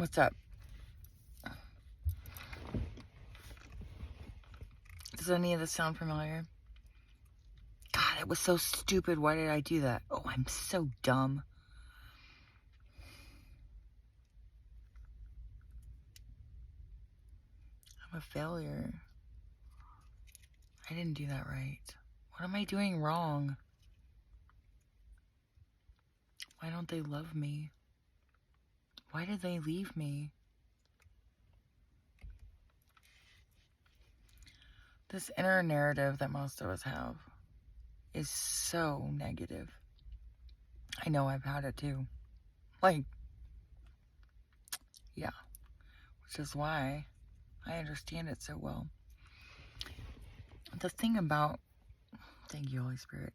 What's up? Does any of this sound familiar? God, it was so stupid. Why did I do that? Oh, I'm so dumb. I'm a failure. I didn't do that right. What am I doing wrong? Why don't they love me? Why did they leave me? This inner narrative that most of us have is so negative. I know I've had it too. Like, yeah. Which is why I understand it so well. The thing about, thank you, Holy Spirit.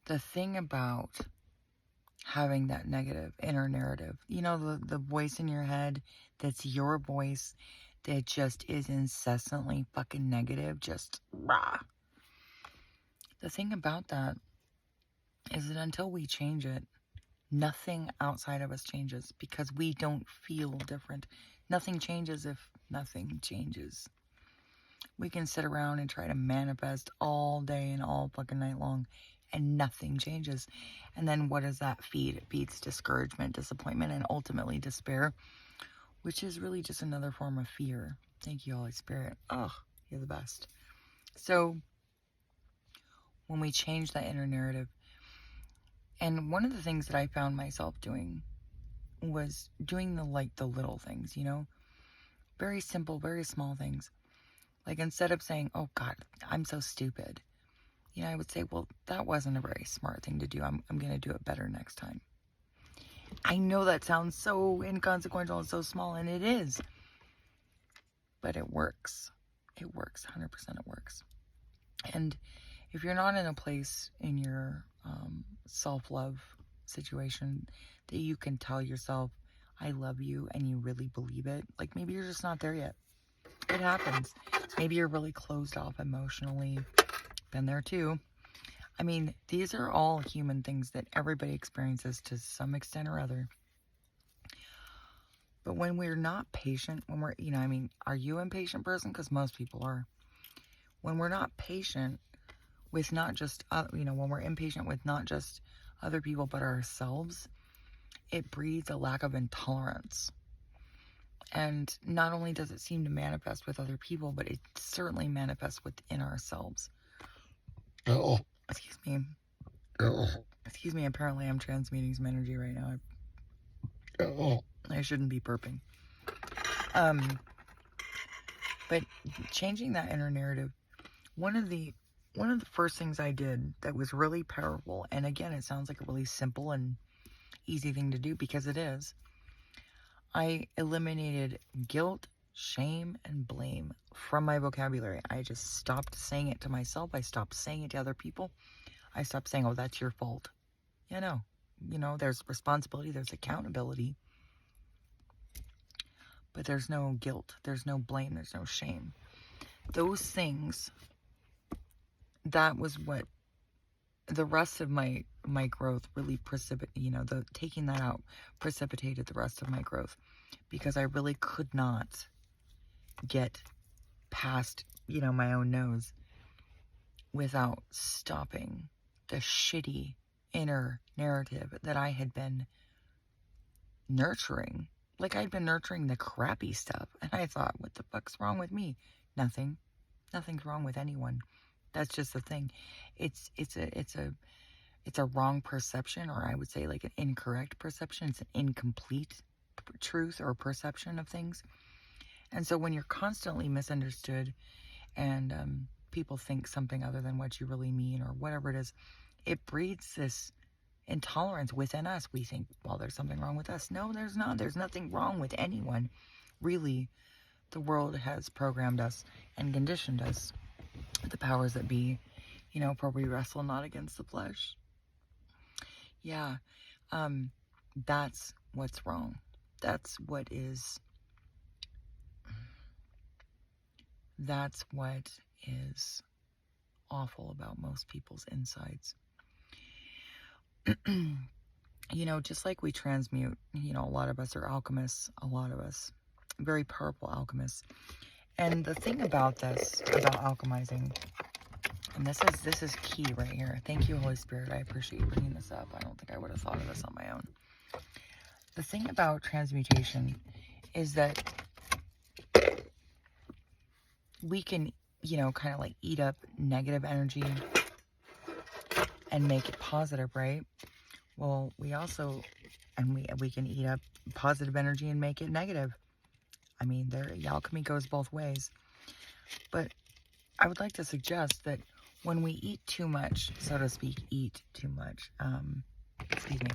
The thing about having that negative inner narrative, you know, the voice in your head that's your voice that just is incessantly fucking negative, just rah. The thing about that is that until we change it, nothing outside of us changes because we don't feel different. Nothing changes if nothing changes. We can sit around and try to manifest all day and all fucking night long and nothing changes. And then what does that feed? It feeds discouragement, disappointment, and ultimately despair, which is really just another form of fear. Thank you, Holy Spirit. Oh, you're the best. So when we change that inner narrative, and one of the things that I found myself doing was doing the little things, you know, very simple, very small things. Like instead of saying, oh God, I'm so stupid, you know, I would say, well, that wasn't a very smart thing to do. I'm going to do it better next time. I know that sounds so inconsequential and so small, and it is. But it works. It works. 100% it works. And if you're not in a place in your self-love situation that you can tell yourself, I love you, and you really believe it, like maybe you're just not there yet. It happens. Maybe you're really closed off emotionally. Been there too. I mean, these are all human things that everybody experiences to some extent or other. But when we're not patient, when we're, you know, I mean, are you an impatient person? Because most people are. When we're not patient with not just, you know, when we're impatient with not just other people but ourselves, it breeds a lack of intolerance. And not only does it seem to manifest with other people, but it certainly manifests within ourselves. Oh. Excuse me. Oh. Excuse me, apparently I'm transmuting some energy right now. I shouldn't be burping. But changing that inner narrative, one of the first things I did that was really powerful, and again, it sounds like a really simple and easy thing to do because it is, I eliminated guilt, shame, and blame from my vocabulary. I just stopped saying it to myself. I stopped saying it to other people. I stopped saying, oh, that's your fault. You know, there's responsibility, there's accountability, but there's no guilt, there's no blame, there's no shame. Those things, that was what the rest of my growth really taking that out precipitated the rest of my growth, because I really could not get past, you know, my own nose without stopping the shitty inner narrative that I had been nurturing. Like, I'd been nurturing the crappy stuff, and I thought, what the fuck's wrong with me? Nothing's wrong with anyone. That's just the thing. It's a wrong perception, or I would say like an incorrect perception. It's an incomplete truth or perception of things. And so when you're constantly misunderstood and people think something other than what you really mean or whatever it is, it breeds this intolerance within us. We think, well, there's something wrong with us. No, there's not. There's nothing wrong with anyone. Really, the world has programmed us and conditioned us, the powers that be, you know, for we wrestle not against the flesh. Yeah, that's what's wrong. That's what is awful about most people's insides. you know, just like we transmute, you know, a lot of us are alchemists, a lot of us, very powerful alchemists. And the thing about this, about alchemizing, and this is key right here. Thank you, Holy Spirit. I appreciate you bringing this up. I don't think I would have thought of this on my own. The thing about transmutation is that we can, you know, kind of like eat up negative energy and make it positive, right? Well, we also, and we can eat up positive energy and make it negative. I mean, the alchemy goes both ways. But I would like to suggest that when we eat too much, so to speak, excuse me,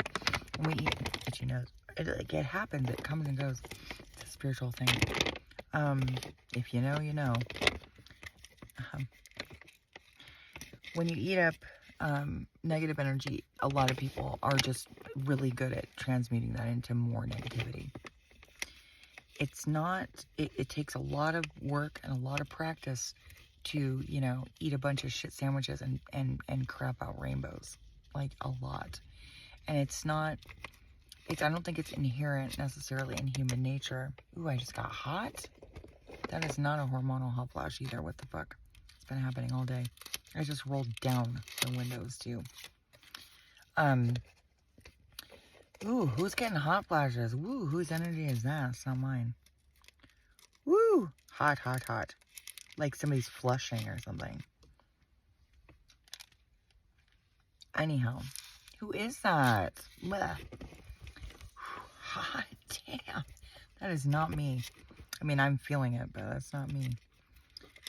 when we eat, but you know, it happens, it comes and goes. It's a spiritual thing. If you know, you know. When you eat up negative energy, a lot of people are just really good at transmuting that into more negativity. It's not, it takes a lot of work and a lot of practice to, you know, eat a bunch of shit sandwiches and crap out rainbows. Like, a lot. And it's not, I don't think it's inherent necessarily in human nature. Ooh, I just got hot? That is not a hormonal hot flash either. What the fuck? It's been happening all day. I just rolled down the windows too. Ooh, who's getting hot flashes? Woo, whose energy is that? It's not mine. Woo, hot, hot, hot. Like somebody's flushing or something. Anyhow, who is that? Blech. Hot damn. That is not me. I mean, I'm feeling it, but that's not me.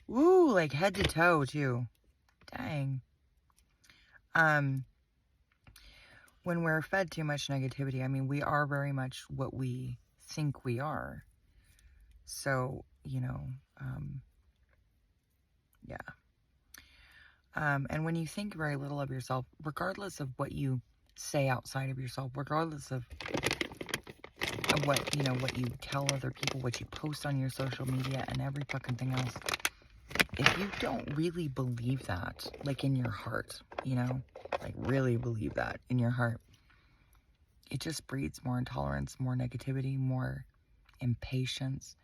Woo, like head to toe too. Dang. When we're fed too much negativity, I mean, we are very much what we think we are. So, you know, yeah. And when you think very little of yourself, regardless of what you say outside of yourself, regardless of what, you know, what you tell other people, what you post on your social media and every fucking thing else, if you don't really believe that, like in your heart, you know, like really believe that in your heart, it just breeds more intolerance, more negativity, more impatience,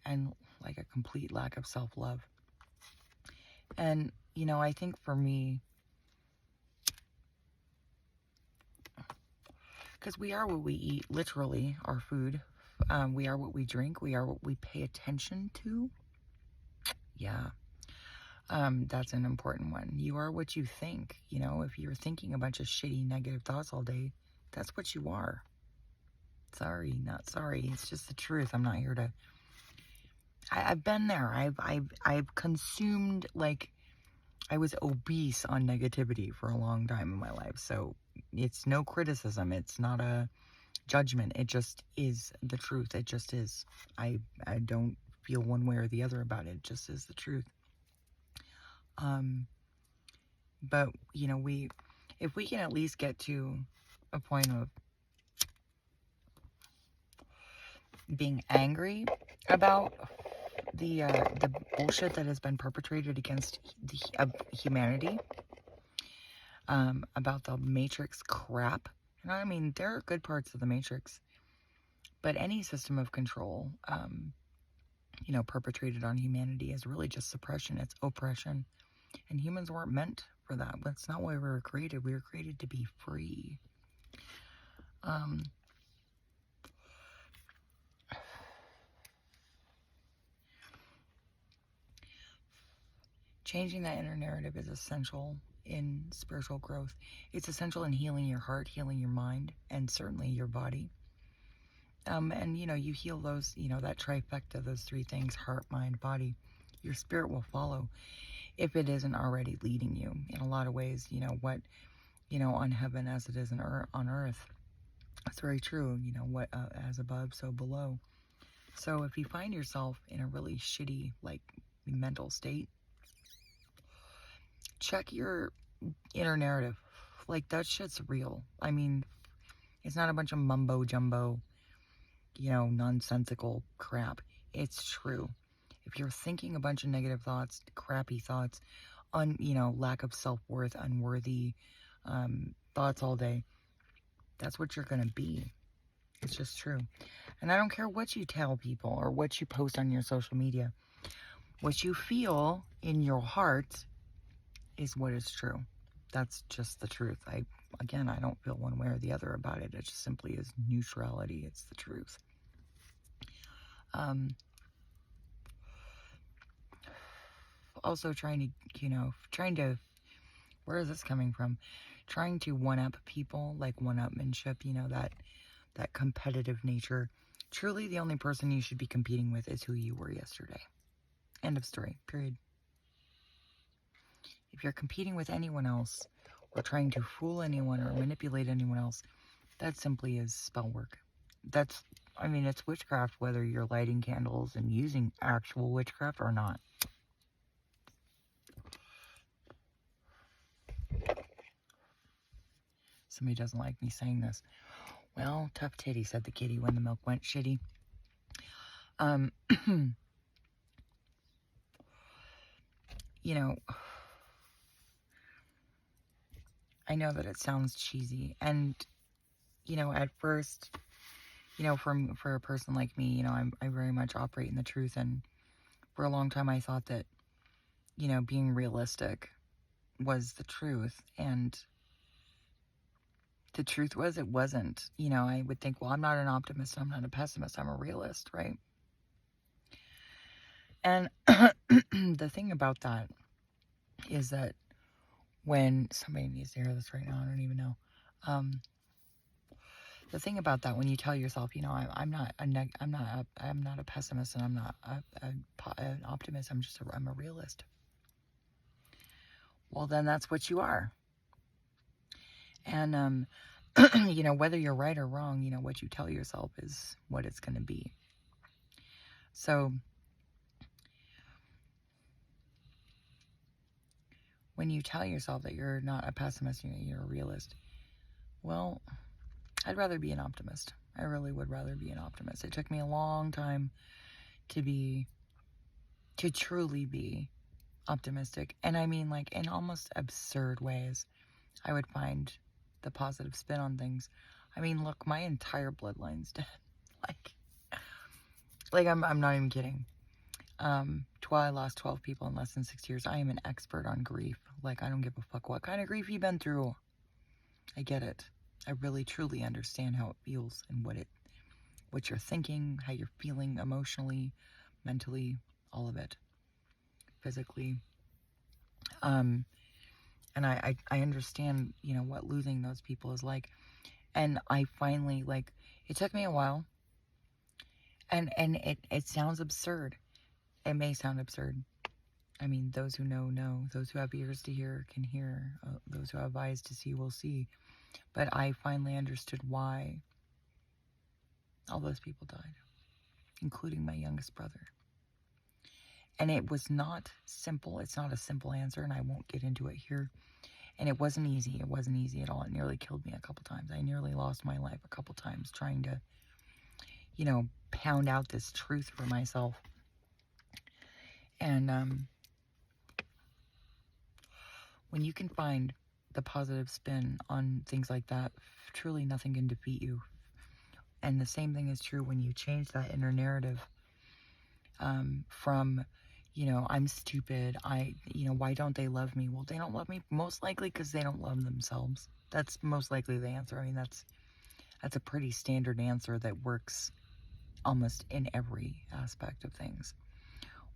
and like a complete lack of self-love. And, you know, I think for me, because we are what we eat, literally, our food. We are what we drink. We are what we pay attention to. Yeah. That's an important one. You are what you think. You know, if you're thinking a bunch of shitty, negative thoughts all day, that's what you are. Sorry, not sorry. It's just the truth. I'm not here to... I've been there. I've consumed, like... I was obese on negativity for a long time in my life. So it's no criticism. It's not a judgment. It just is the truth. It just is. I don't feel one way or the other about it. It just is the truth. But, you know, if we can at least get to a point of being angry about the bullshit that has been perpetrated against humanity, about the Matrix crap. You know what I mean? There are good parts of the Matrix, but any system of control, you know, perpetrated on humanity is really just suppression. It's oppression. And humans weren't meant for that. That's not why we were created. We were created to be free. Changing that inner narrative is essential in spiritual growth. It's essential in healing your heart, healing your mind, and certainly your body. And, you know, you heal those, you know, that trifecta, those three things, heart, mind, body. Your spirit will follow if it isn't already leading you in a lot of ways. You know, what, you know, on heaven as it is on earth. That's very true. You know, what as above, so below. So if you find yourself in a really shitty, like, mental state, check your inner narrative. Like, that shit's real. I mean, it's not a bunch of mumbo jumbo, you know, nonsensical crap. It's true. If you're thinking a bunch of negative thoughts, crappy thoughts, you know, lack of self-worth, unworthy thoughts all day, That's what you're going to be. It's just true. And I don't care what you tell people or what you post on your social media. What you feel in your heart is what is true. That's just the truth. I don't feel one way or the other about it. It just simply is neutrality. It's the truth. Also trying to, where is this coming from? Trying to one-up people, like one-upmanship, that competitive nature. Truly, the only person you should be competing with is who you were yesterday. End of story. Period. If you're competing with anyone else, or trying to fool anyone or manipulate anyone else, that simply is spell work. It's witchcraft, whether you're lighting candles and using actual witchcraft or not. Somebody doesn't like me saying this. Well, tough titty, said the kitty when the milk went shitty. I know that it sounds cheesy, and, at first, for a person like me, I very much operate in the truth, and for a long time I thought that, being realistic was the truth, and the truth was it wasn't. I would think, well, I'm not an optimist, I'm not a pessimist, I'm a realist, right? And the thing about that is that when somebody needs to hear this right now, I don't even know. The thing about that, when you tell yourself, I'm not a pessimist, and I'm not an optimist. I'm a realist. Well, then that's what you are. And whether you're right or wrong, what you tell yourself is what it's going to be. So when you tell yourself that you're not a pessimist, you're a realist, well, I'd rather be an optimist. I really would rather be an optimist. It took me a long time to truly be optimistic. And I mean, like, in almost absurd ways, I would find the positive spin on things. I mean, look, my entire bloodline's dead. Like I'm not even kidding. I lost 12 people in less than 6 years. I am an expert on grief. Like, I don't give a fuck what kind of grief you've been through. I get it. I really, truly understand how it feels and what you're thinking, how you're feeling emotionally, mentally, all of it, physically. And I understand, what losing those people is like. And I finally, it took me a while. And it sounds absurd. It may sound absurd. I mean, those who know. Those who have ears to hear can hear. Those who have eyes to see will see. But I finally understood why all those people died, including my youngest brother. And it was not simple. It's not a simple answer, and I won't get into it here. And it wasn't easy. It wasn't easy at all. It nearly killed me a couple times. I nearly lost my life a couple times trying to, pound out this truth for myself. And when you can find the positive spin on things like that, truly nothing can defeat you. And the same thing is true when you change that inner narrative from, I'm stupid, why don't they love me? Well, they don't love me most likely because they don't love themselves. That's most likely the answer. I mean, that's a pretty standard answer that works almost in every aspect of things.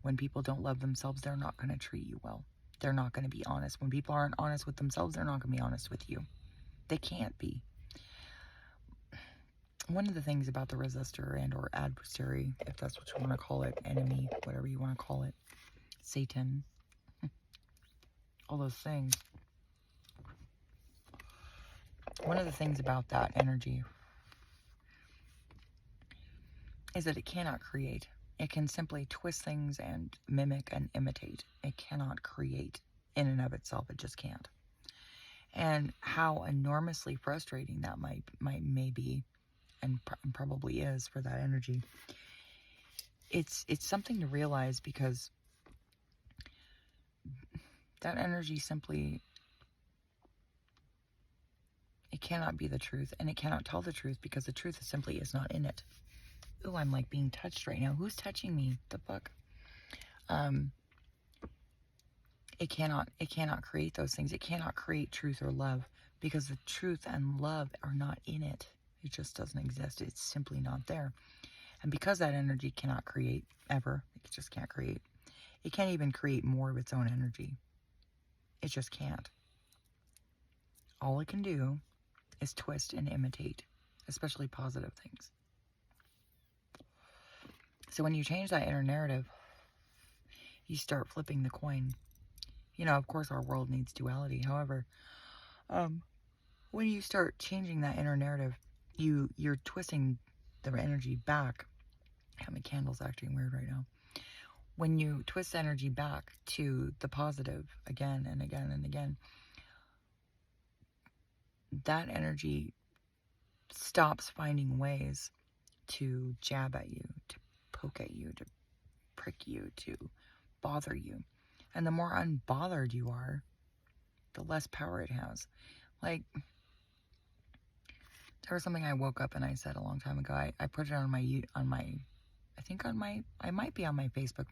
When people don't love themselves, they're not going to treat you well. They're not going to be honest. When people aren't honest with themselves, they're not going to be honest with you. They can't be. One of the things about the resistor and or adversary, if that's what you want to call it, enemy, whatever you want to call it, Satan, all those things. One of the things about that energy is that it cannot create. It can simply twist things and mimic and imitate. It cannot create in and of itself. It just can't. And how enormously frustrating that may be, and probably is for that energy. It's something to realize, because that energy simply, It cannot be the truth, and it cannot tell the truth because the truth simply is not in it. Ooh, I'm like being touched right now. Who's touching me? The fuck? It cannot create those things. It cannot create truth or love because the truth and love are not in it. It just doesn't exist. It's simply not there. And because that energy cannot create ever, it just can't create. It can't even create more of its own energy. It just can't. All it can do is twist and imitate, especially positive things. So when you change that inner narrative, you start flipping the coin. You know, of course, our world needs duality. However, when you start changing that inner narrative, you're twisting the energy back. Yeah, my candle's acting weird right now. When you twist the energy back to the positive again and again and again, that energy stops finding ways to jab at you, to poke at you, to prick you, to bother you. And the more unbothered you are, the less power it has. Like, there was something I woke up and I said a long time ago. I put it on my, I might be on my Facebook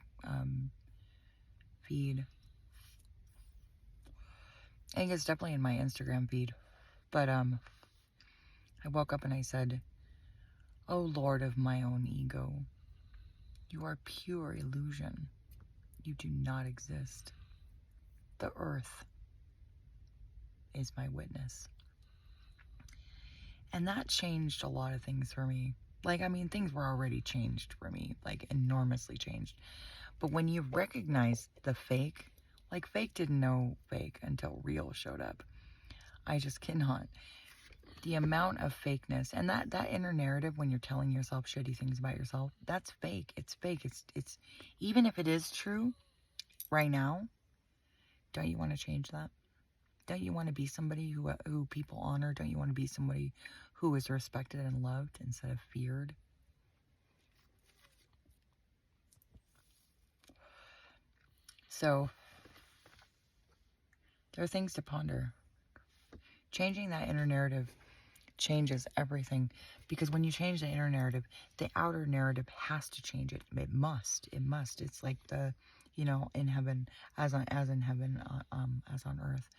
feed. I think it's definitely in my Instagram feed. But I woke up and I said, "Oh Lord of my own ego, you are pure illusion. You do not exist. The earth is my witness." And that changed a lot of things for me. Like, I mean, things were already changed for me, like enormously changed. But when you recognize the fake, like fake didn't know fake until real showed up. I just cannot. The amount of fakeness and that inner narrative when you're telling yourself shitty things about yourself, that's fake. It's fake. It's even if it is true right now, don't you want to change that? Don't you want to be somebody who people honor? Don't you want to be somebody who is respected and loved instead of feared? So there are things to ponder. Changing that inner narrative changes everything, because when you change the inner narrative, the outer narrative has to change it. It must. It's like the, you know, in heaven, as in heaven, as on earth,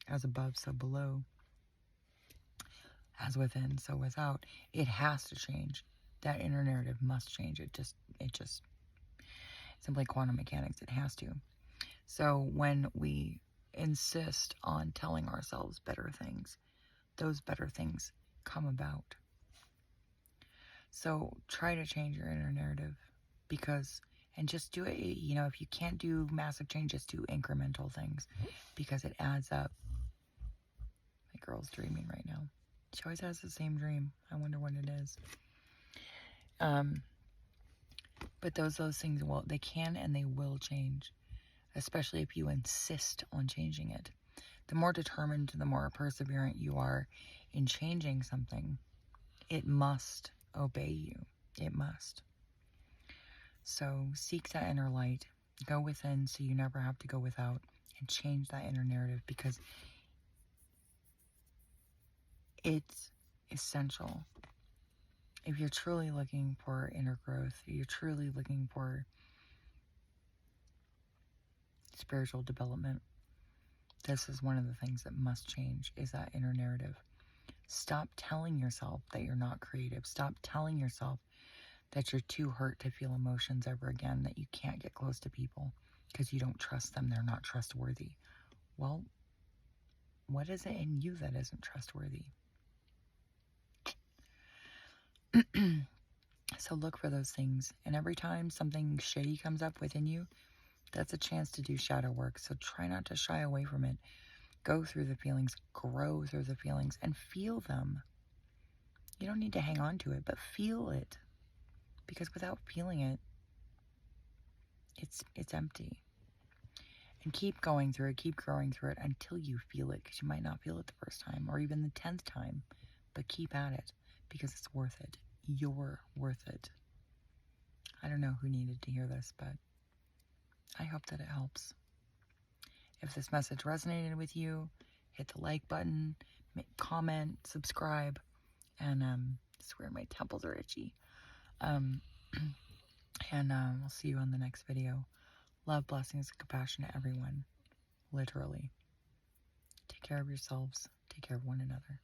as above, so below, as within, so without. It has to change. That inner narrative must change. It just simply quantum mechanics. It has to. So when we insist on telling ourselves better things, those better things come about. So try to change your inner narrative, and just do it. You know, if you can't do massive change, just do incremental things, because it adds up. My girl's dreaming right now. She always has the same dream. I wonder what it is. But those things, they can and they will change, especially if you insist on changing it. The more determined, the more perseverant you are in changing something, it must obey you. It must. So seek that inner light. Go within so you never have to go without, and change that inner narrative, because it's essential. If you're truly looking for inner growth, if you're truly looking for spiritual development, this is one of the things that must change, is that inner narrative. Stop telling yourself that you're not creative. Stop telling yourself that you're too hurt to feel emotions ever again, that you can't get close to people because you don't trust them, they're not trustworthy. Well, what is it in you that isn't trustworthy? So look for those things, and every time something shitty comes up within you, that's a chance to do shadow work. So try not to shy away from it. Go through the feelings, grow through the feelings, and feel them. You don't need to hang on to it, but feel it. Because without feeling it, it's empty. And keep going through it, keep growing through it until you feel it, because you might not feel it the first time or even the 10th time, but keep at it, because it's worth it. You're worth it. I don't know who needed to hear this, but I hope that it helps. If this message resonated with you, hit the like button, comment, subscribe, and I swear my temples are itchy. And we'll see you on the next video. Love, blessings, and compassion to everyone. Literally. Take care of yourselves. Take care of one another.